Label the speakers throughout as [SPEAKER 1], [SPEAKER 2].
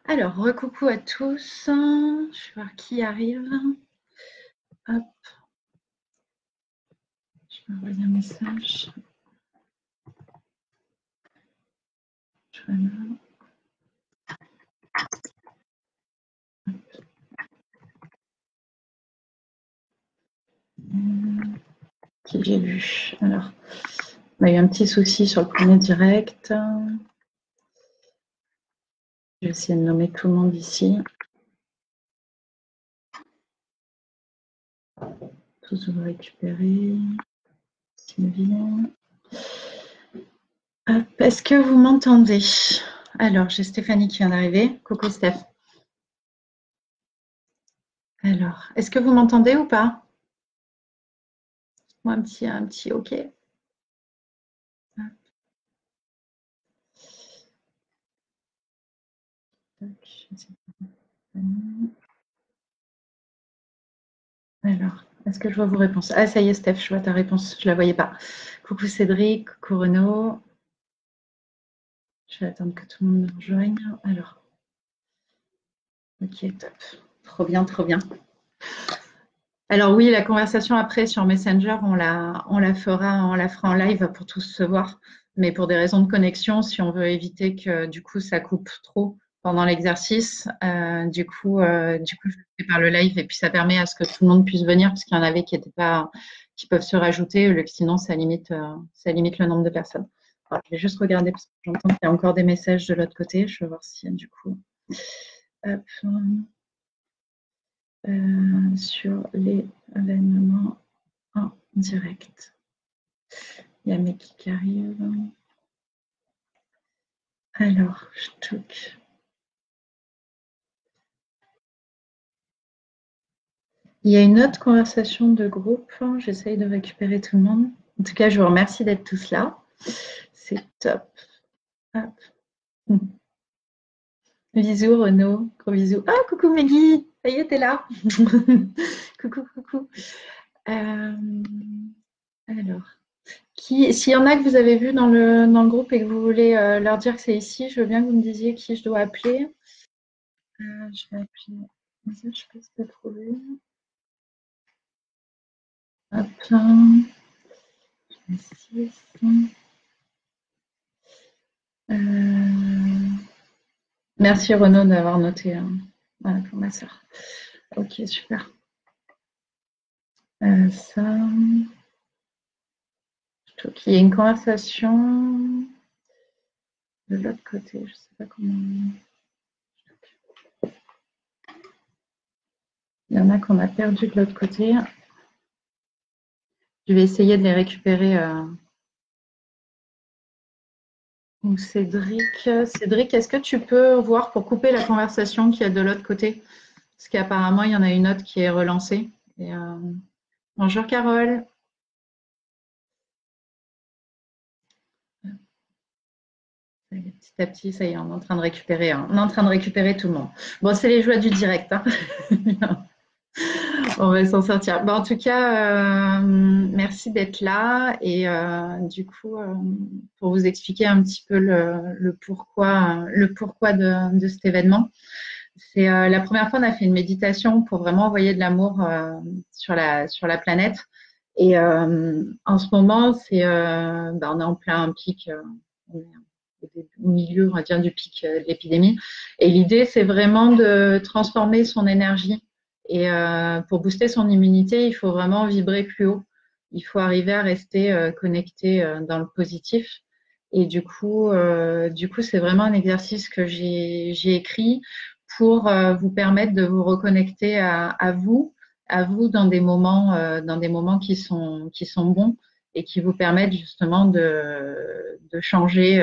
[SPEAKER 1] Alors, recoucou à tous. Je vais voir qui arrive. Hop, je vais envoyer un message. Joanna. Qui j'ai vu. Alors, on a eu un petit souci sur le premier direct. Je vais essayer de nommer tout le monde ici. Tous vous récupérer. Sylvie. Est-ce que vous m'entendez? Alors, j'ai Stéphanie qui vient d'arriver. Coucou Steph. Alors, est-ce que vous m'entendez ou pas? Moi, un petit OK. Alors, est-ce que je vois vos réponses? Ah, ça y est, Steph, je vois ta réponse. Je ne la voyais pas. Coucou Cédric, coucou Renaud. Je vais attendre que tout le monde me rejoigne. Alors, ok, top. Trop bien, trop bien. Alors oui, la conversation après sur Messenger, on la fera en live pour tous se voir. Mais pour des raisons de connexion, si on veut éviter que du coup ça coupe trop pendant l'exercice, je le fais par le live et puis ça permet à ce que tout le monde puisse venir parce qu'il y en avait qui étaient pas, qui peuvent se rajouter, sinon ça limite le nombre de personnes. Alors, je vais juste regarder parce que j'entends qu'il y a encore des messages de l'autre côté. Je vais voir si du coup, hop, sur les événements en direct. Il y a Meki qui arrive. Alors, je toque. Il y a une autre conversation de groupe. J'essaye de récupérer tout le monde. En tout cas, je vous remercie d'être tous là. C'est top. Hop. Bisous Renaud, gros bisous. Ah, coucou Meggy, ça y est, t'es là. Coucou, coucou. Alors, s'il y en a que vous avez vu dans le groupe et que vous voulez leur dire que c'est ici, je veux bien que vous me disiez qui je dois appeler. Je vais appeler. Ça, je peux se trouver. Hop là. 6. Merci Renaud d'avoir noté voilà, pour ma soeur. Ok, super. Ça. Donc, il y a une conversation de l'autre côté. Je ne sais pas comment. Il y en a qu'on a perdu de l'autre côté. Je vais essayer de les récupérer. Ou Cédric. Cédric, est-ce que tu peux voir pour couper la conversation qu'il y a de l'autre côté? Parce qu'apparemment, il y en a une autre qui est relancée. Et, bonjour Carole. Petit à petit, ça y est, on est en train de récupérer, on est en train de récupérer tout le monde. Bon, c'est les joies du direct. Hein. On va s'en sortir. Bon, en tout cas, merci d'être là. Et du coup, pour vous expliquer un petit peu le pourquoi de cet événement, c'est la première fois on a fait une méditation pour vraiment envoyer de l'amour sur la planète. Et en ce moment, on est en plein pic, on est au milieu, on va dire, du pic de l'épidémie. Et l'idée, c'est vraiment de transformer son énergie. Et pour booster son immunité, il faut vraiment vibrer plus haut. Il faut arriver à rester connecté dans le positif. Et du coup, c'est vraiment un exercice que j'ai écrit pour vous permettre de vous reconnecter à vous dans des moments qui sont bons et qui vous permettent justement de changer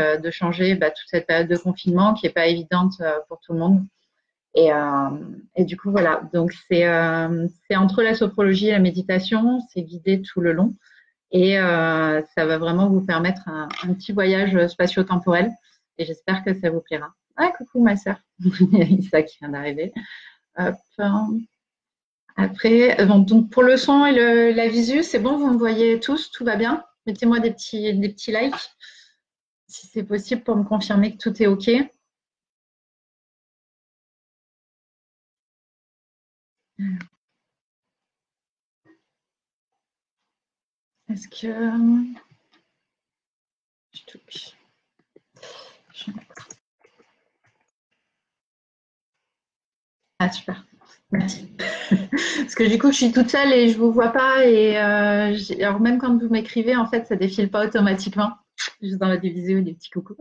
[SPEAKER 1] toute cette période de confinement qui n'est pas évidente pour tout le monde. Et du coup, voilà. Donc, c'est entre la sophrologie et la méditation, c'est guidé tout le long. Et ça va vraiment vous permettre un petit voyage spatio-temporel. Et j'espère que ça vous plaira. Ah, coucou ma sœur. Il y a Issa qui vient d'arriver. Hop. Après, bon, donc pour le son et la visu, c'est bon, vous me voyez tous, tout va bien. Mettez-moi des petits likes si c'est possible pour me confirmer que tout est OK. Est-ce que je touche? Ah, super. Merci. Parce que du coup, je suis toute seule et je vous vois pas. Et alors même quand vous m'écrivez, en fait, ça défile pas automatiquement. Juste dans la visio, des petits coucous.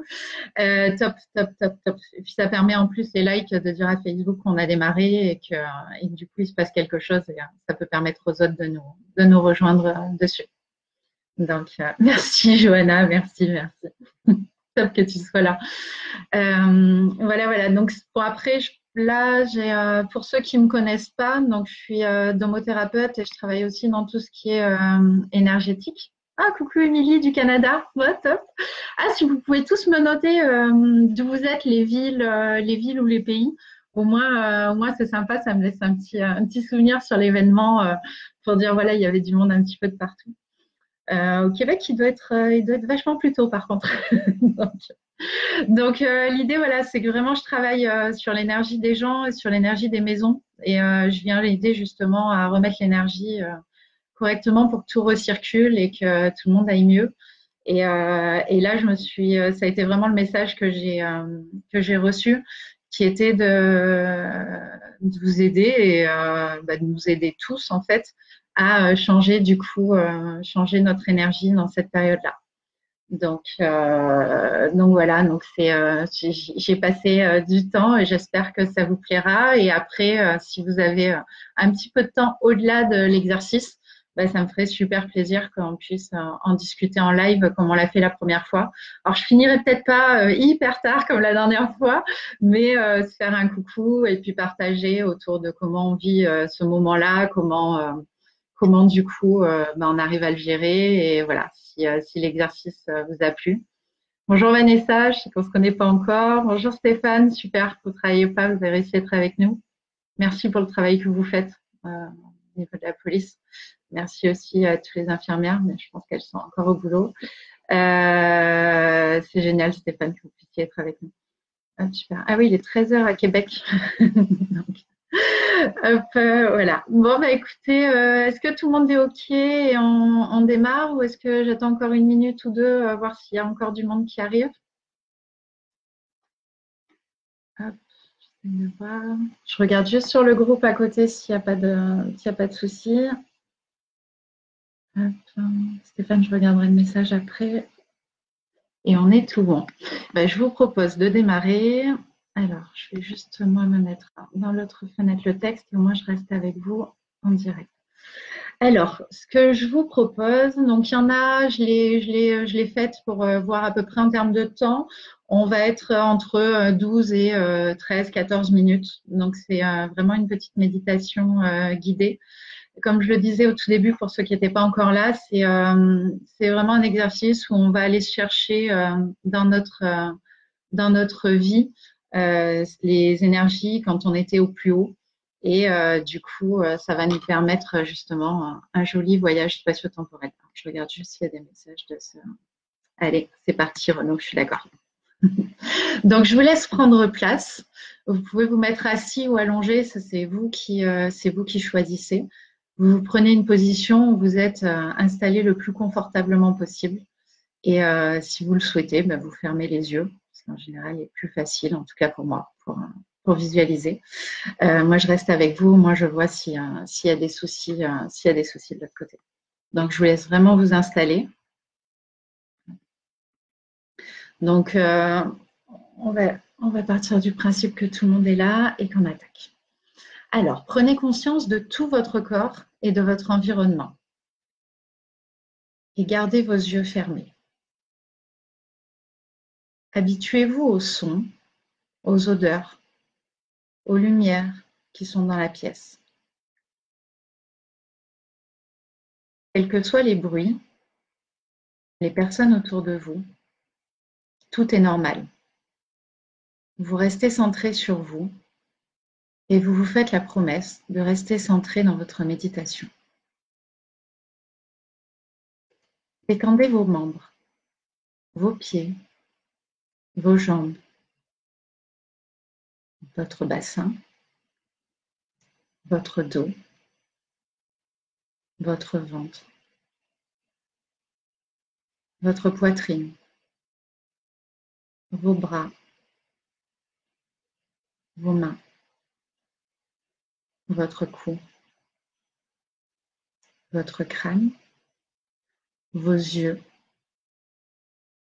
[SPEAKER 1] Top, top, top, top. Et puis ça permet en plus les likes de dire à Facebook qu'on a démarré et que du coup il se passe quelque chose et ça peut permettre aux autres de nous rejoindre dessus. Donc merci Johanna, merci, merci. Top que tu sois là. Voilà, voilà. Donc pour après, là, j'ai pour ceux qui me connaissent pas, donc je suis domothérapeute et je travaille aussi dans tout ce qui est énergétique. Ah, coucou Émilie du Canada. Ouais, top. Ah, si vous pouvez tous me noter d'où vous êtes, les villes ou les pays. Au moins c'est sympa, ça me laisse un petit souvenir sur l'événement pour dire voilà, il y avait du monde un petit peu de partout. Au Québec, il doit être vachement plus tôt par contre. Donc l'idée, voilà, c'est que vraiment je travaille sur l'énergie des gens et sur l'énergie des maisons. Et je viens l'aider justement à remettre l'énergie correctement pour que tout recircule et que tout le monde aille mieux. Et là, ça a été vraiment le message que j'ai reçu, qui était de vous aider et de nous aider tous en fait à changer du coup, changer notre énergie dans cette période-là. Donc voilà, donc j'ai passé du temps et j'espère que ça vous plaira. Et après, si vous avez un petit peu de temps au-delà de l'exercice, bah, ça me ferait super plaisir qu'on puisse en discuter en live comme on l'a fait la première fois. Alors je finirai peut-être pas hyper tard comme la dernière fois, mais se faire un coucou et puis partager autour de comment on vit ce moment-là, comment du coup on arrive à le gérer et voilà, si l'exercice vous a plu. Bonjour Vanessa, je sais qu'on ne se connaît pas encore. Bonjour Stéphane, super, vous ne travaillez pas, vous avez réussi à être avec nous. Merci pour le travail que vous faites au niveau de la police. Merci aussi à toutes les infirmières, mais je pense qu'elles sont encore au boulot. C'est génial Stéphane que vous puissiez être avec nous. Ah, super. Ah oui, il est 13h à Québec. Donc, hop, voilà. Bon, bah écoutez, est-ce que tout le monde est OK et on démarre ou est-ce que j'attends encore une minute ou deux, voir s'il y a encore du monde qui arrive? Hop, j'essaie de voir. Je regarde juste sur le groupe à côté s'il n'y a s'il y a pas de souci. Hop, Stéphane, je regarderai le message après. Et on est tout bon. Bah, je vous propose de démarrer. Alors, je vais juste moi me mettre dans l'autre fenêtre le texte et moi je reste avec vous en direct. Alors, ce que je vous propose, donc il y en a, je l'ai faite pour voir à peu près en termes de temps. On va être entre 12 et 13, 14 minutes. Donc, c'est vraiment une petite méditation guidée. Comme je le disais au tout début, pour ceux qui n'étaient pas encore là, c'est vraiment un exercice où on va aller chercher dans notre vie les énergies quand on était au plus haut. Et du coup, ça va nous permettre justement un joli voyage spatio-temporel. Je regarde juste s'il y a des messages de ce. Allez, c'est parti, Renaud, je suis d'accord. Donc, je vous laisse prendre place. Vous pouvez vous mettre assis ou allongé, ça c'est vous qui choisissez. Vous prenez une position où vous êtes installé le plus confortablement possible. Et si vous le souhaitez, ben, vous fermez les yeux. Parce qu'en général, il est plus facile, en tout cas pour moi, pour visualiser. Moi, je reste avec vous. Moi, je vois s'il y a des soucis, s'il y a des soucis de l'autre côté. Donc, je vous laisse vraiment vous installer. Donc, on va partir du principe que tout le monde est là et qu'on attaque. Alors, prenez conscience de tout votre corps et de votre environnement. Et gardez vos yeux fermés. Habituez-vous aux sons, aux odeurs, aux lumières qui sont dans la pièce. Quels que soient les bruits, les personnes autour de vous, tout est normal. Vous restez centré sur vous et vous vous faites la promesse de rester centré dans votre méditation. Détendez vos membres, vos pieds, vos jambes, votre bassin, votre dos, votre ventre, votre poitrine, vos bras, vos mains, votre cou, votre crâne, vos yeux,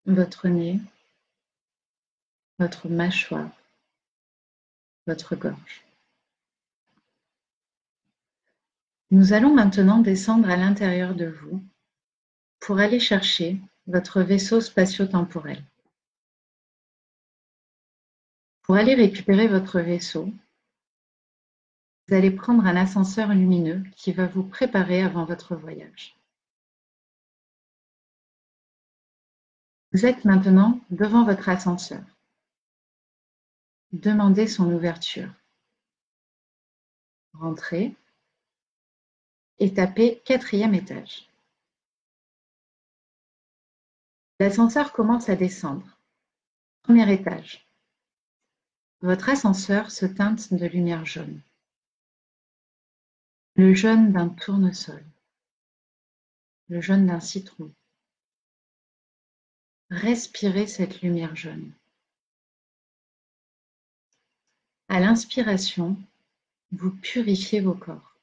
[SPEAKER 1] votre nez, votre mâchoire, votre gorge. Nous allons maintenant descendre à l'intérieur de vous pour aller chercher votre vaisseau spatio-temporel. Pour aller récupérer votre vaisseau, vous allez prendre un ascenseur lumineux qui va vous préparer avant votre voyage. Vous êtes maintenant devant votre ascenseur. Demandez son ouverture. Rentrez et tapez 4e étage. L'ascenseur commence à descendre. 1er étage. Votre ascenseur se teinte de lumière jaune. Le jaune d'un tournesol. Le jaune d'un citron. Respirez cette lumière jaune. À l'inspiration, vous purifiez vos corps.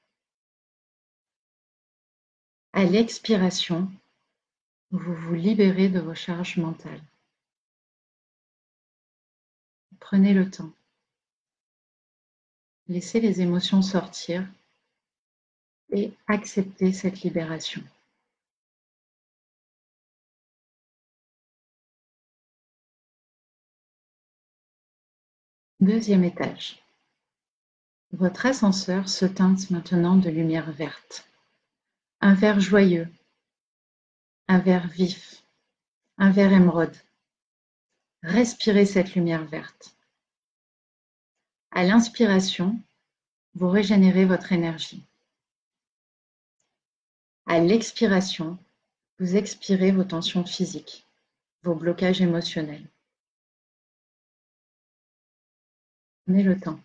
[SPEAKER 1] À l'expiration, vous vous libérez de vos charges mentales. Prenez le temps. Laissez les émotions sortir et acceptez cette libération. 2e étage. Votre ascenseur se teinte maintenant de lumière verte. Un vert joyeux, un vert vif, un vert émeraude. Respirez cette lumière verte. À l'inspiration, vous régénérez votre énergie. À l'expiration, vous expirez vos tensions physiques, vos blocages émotionnels. Prenez le temps.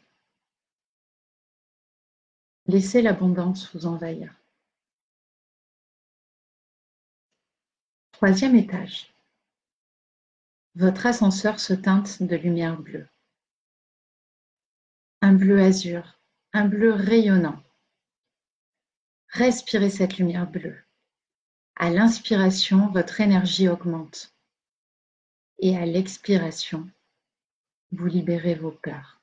[SPEAKER 1] Laissez l'abondance vous envahir. 3e étage. Votre ascenseur se teinte de lumière bleue. Un bleu azur, un bleu rayonnant. Respirez cette lumière bleue. À l'inspiration, votre énergie augmente. Et à l'expiration, vous libérez vos peurs.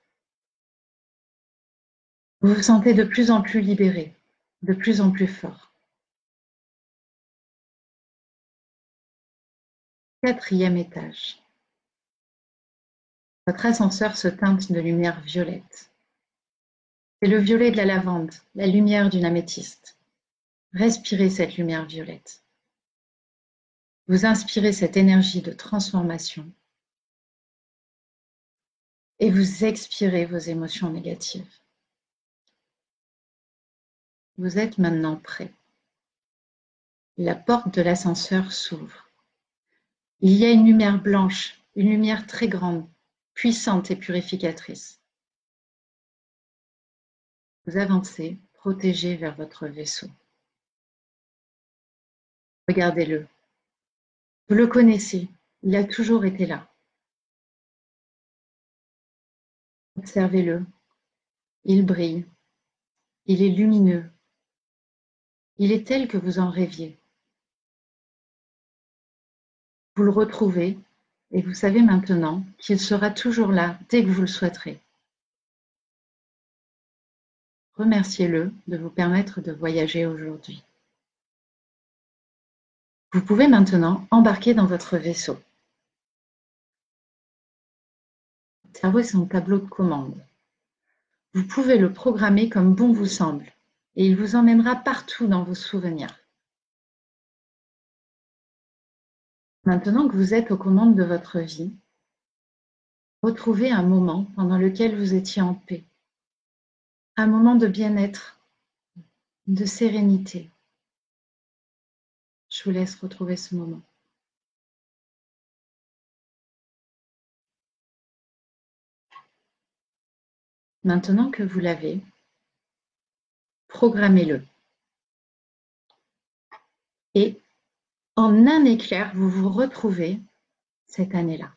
[SPEAKER 1] Vous vous sentez de plus en plus libéré, de plus en plus fort. 4e étage. Votre ascenseur se teinte de lumière violette. C'est le violet de la lavande, la lumière d'une améthyste. Respirez cette lumière violette. Vous inspirez cette énergie de transformation et vous expirez vos émotions négatives. Vous êtes maintenant prêt. La porte de l'ascenseur s'ouvre. Il y a une lumière blanche, une lumière très grande, puissante et purificatrice. Vous avancez, protégé vers votre vaisseau. Regardez-le. Vous le connaissez, il a toujours été là. Observez-le. Il brille. Il est lumineux. Il est tel que vous en rêviez. Vous le retrouvez et vous savez maintenant qu'il sera toujours là dès que vous le souhaiterez. Remerciez-le de vous permettre de voyager aujourd'hui. Vous pouvez maintenant embarquer dans votre vaisseau. Votre cerveau est son tableau de commande. Vous pouvez le programmer comme bon vous semble et il vous emmènera partout dans vos souvenirs. Maintenant que vous êtes aux commandes de votre vie, retrouvez un moment pendant lequel vous étiez en paix, un moment de bien-être, de sérénité. Je vous laisse retrouver ce moment. Maintenant que vous l'avez, programmez-le. Et en un éclair, vous vous retrouvez cette année-là.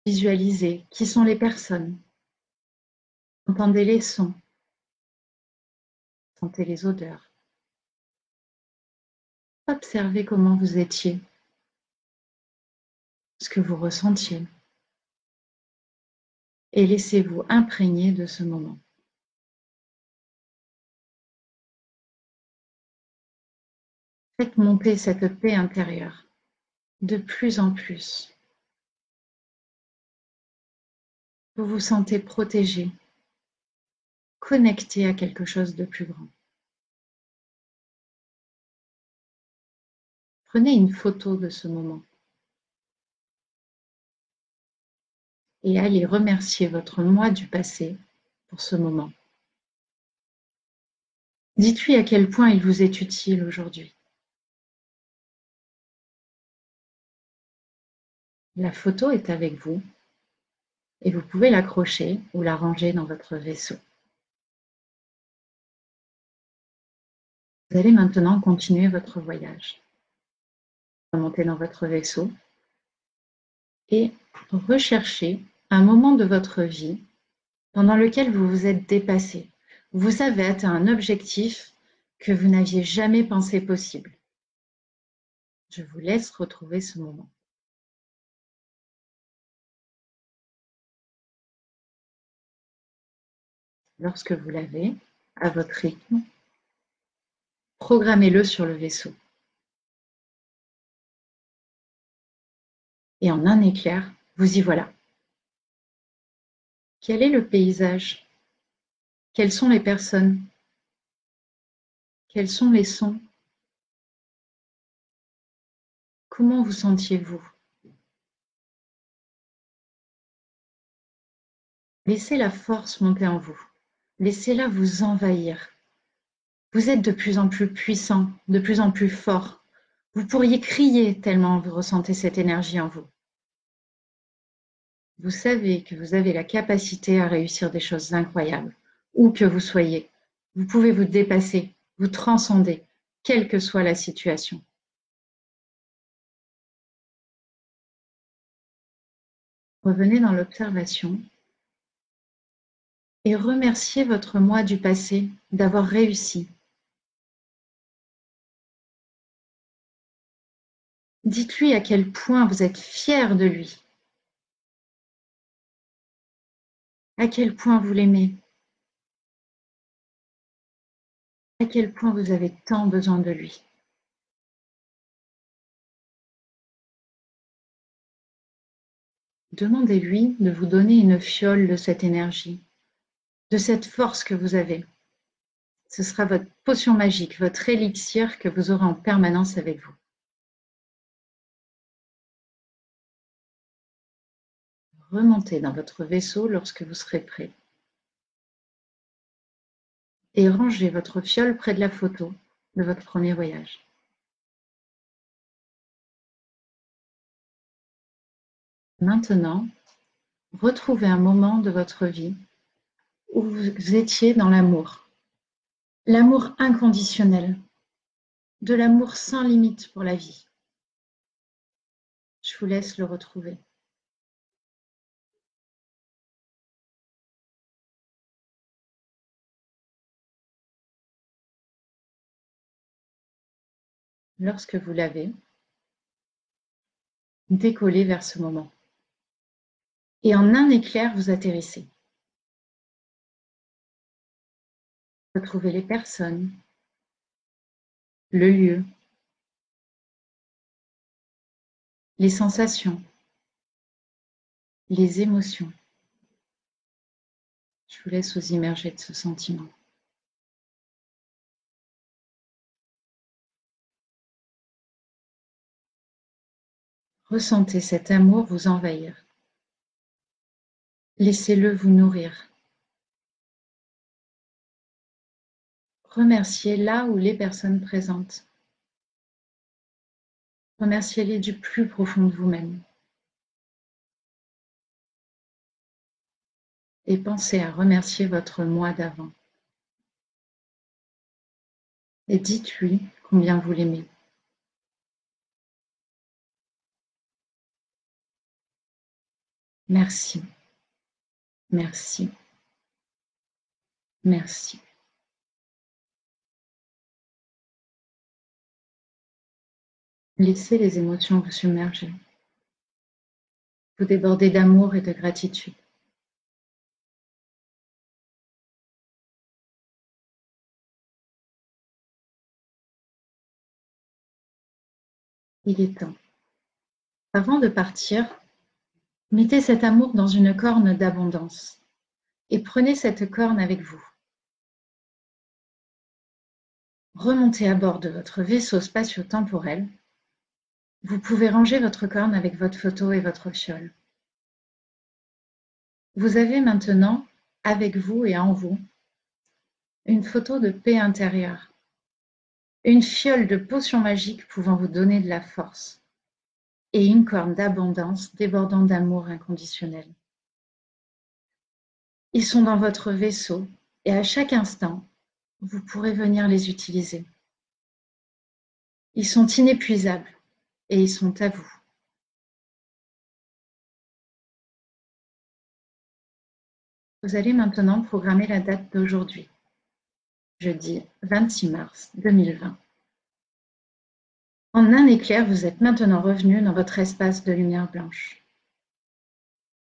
[SPEAKER 1] Visualisez qui sont les personnes, entendez les sons, sentez les odeurs. Observez comment vous étiez, ce que vous ressentiez, et laissez-vous imprégner de ce moment. Faites monter cette paix intérieure de plus en plus. Vous vous sentez protégé, connecté à quelque chose de plus grand. Prenez une photo de ce moment et allez remercier votre moi du passé pour ce moment. Dites-lui à quel point il vous est utile aujourd'hui. La photo est avec vous et vous pouvez l'accrocher ou la ranger dans votre vaisseau. Vous allez maintenant continuer votre voyage. Remontez dans votre vaisseau et recherchez un moment de votre vie pendant lequel vous vous êtes dépassé. Vous avez atteint un objectif que vous n'aviez jamais pensé possible. Je vous laisse retrouver ce moment. Lorsque vous l'avez, à votre rythme, programmez-le sur le vaisseau. Et en un éclair, vous y voilà. Quel est le paysage? Quelles sont les personnes? Quels sont les sons? Comment vous sentiez-vous? Laissez la force monter en vous. Laissez-la vous envahir. Vous êtes de plus en plus puissant, de plus en plus fort. Vous pourriez crier tellement vous ressentez cette énergie en vous. Vous savez que vous avez la capacité à réussir des choses incroyables, où que vous soyez. Vous pouvez vous dépasser, vous transcender, quelle que soit la situation. Revenez dans l'observation et remerciez votre moi du passé d'avoir réussi. Dites-lui à quel point vous êtes fier de lui, à quel point vous l'aimez, à quel point vous avez tant besoin de lui. Demandez-lui de vous donner une fiole de cette énergie, de cette force que vous avez. Ce sera votre potion magique, votre élixir que vous aurez en permanence avec vous. Remontez dans votre vaisseau lorsque vous serez prêt. Et rangez votre fiole près de la photo de votre premier voyage. Maintenant, retrouvez un moment de votre vie où vous étiez dans l'amour. L'amour inconditionnel, de l'amour sans limite pour la vie. Je vous laisse le retrouver. Lorsque vous l'avez, décollez vers ce moment. Et en un éclair, vous atterrissez. Retrouvez les personnes, le lieu, les sensations, les émotions. Je vous laisse vous immerger de ce sentiment. Ressentez cet amour vous envahir. Laissez-le vous nourrir. Remerciez là ou les personnes présentes. Remerciez-les du plus profond de vous-même. Et pensez à remercier votre moi d'avant. et dites-lui combien vous l'aimez. Merci, merci, merci. Laissez les émotions vous submerger, vous déborder d'amour et de gratitude. Il est temps. Avant de partir, mettez cet amour dans une corne d'abondance et prenez cette corne avec vous. Remontez à bord de votre vaisseau spatio-temporel. Vous pouvez ranger votre corne avec votre photo et votre fiole. Vous avez maintenant, avec vous et en vous, une photo de paix intérieure, une fiole de potions magiques pouvant vous donner de la force et une corne d'abondance débordant d'amour inconditionnel. Ils sont dans votre vaisseau et à chaque instant, vous pourrez venir les utiliser. Ils sont inépuisables et ils sont à vous. Vous allez maintenant programmer la date d'aujourd'hui, jeudi 26 mars 2020. En un éclair, vous êtes maintenant revenu dans votre espace de lumière blanche.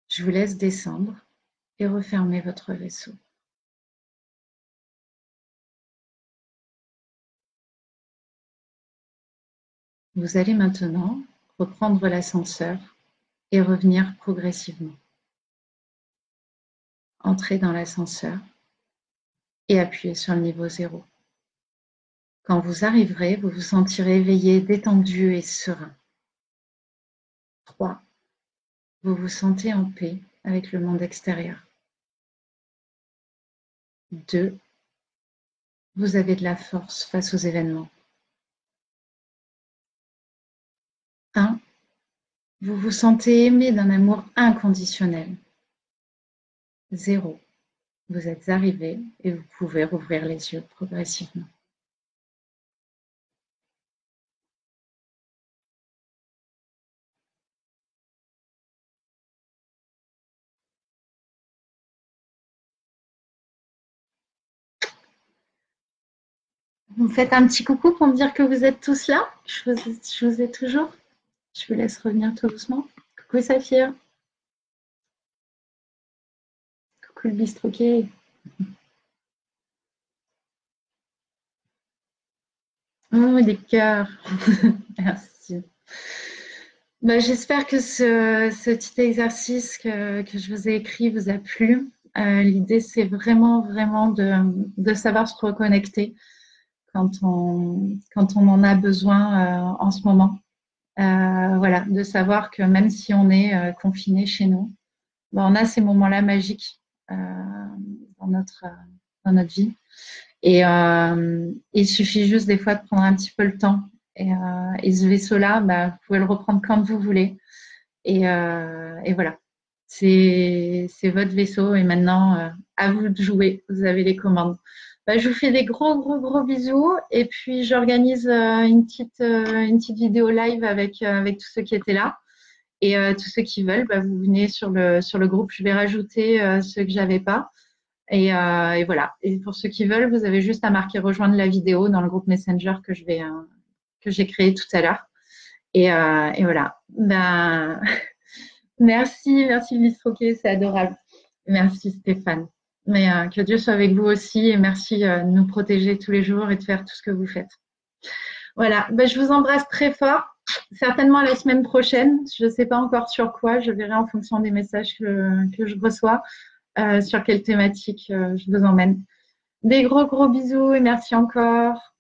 [SPEAKER 1] Je vous laisse descendre et refermer votre vaisseau. Vous allez maintenant reprendre l'ascenseur et revenir progressivement. Entrez dans l'ascenseur et appuyez sur le niveau 0. Quand vous arriverez, vous vous sentirez éveillé, détendu et serein. 3. Vous vous sentez en paix avec le monde extérieur. 2. Vous avez de la force face aux événements. 1. Vous vous sentez aimé d'un amour inconditionnel. 0. Vous êtes arrivé et vous pouvez rouvrir les yeux progressivement. Vous me faites un petit coucou pour me dire que vous êtes tous là. Je vous ai toujours. Je vous laisse revenir tout doucement. Coucou Saphir. Coucou le bistroquet. Oh, des cœurs. Merci. Bah, j'espère que ce petit exercice que je vous ai écrit vous a plu. L'idée, c'est vraiment de savoir se reconnecter quand on en a besoin en ce moment. Voilà, de savoir que même si on est confiné chez nous, ben, on a ces moments-là magiques dans notre vie. Et il suffit juste des fois de prendre un petit peu le temps. Et ce vaisseau-là, bah, vous pouvez le reprendre quand vous voulez. Et voilà, c'est votre vaisseau. Et maintenant, à vous de jouer. Vous avez les commandes. Bah, je vous fais des gros bisous. Et puis, j'organise une petite vidéo live avec tous ceux qui étaient là. Et tous ceux qui veulent, bah, vous venez sur le groupe. Je vais rajouter ceux que j'avais pas. Et voilà. Et pour ceux qui veulent, vous avez juste à marquer rejoindre la vidéo dans le groupe Messenger que j'ai créé tout à l'heure. Et voilà. Ben, merci Bistroquet, c'est adorable. Merci Stéphane. Mais que Dieu soit avec vous aussi et merci de nous protéger tous les jours et de faire tout ce que vous faites. Voilà. Ben, je vous embrasse très fort. Certainement la semaine prochaine. Je ne sais pas encore sur quoi. Je verrai en fonction des messages que je reçois. Sur quelle thématique je vous emmène. Des gros bisous et merci encore.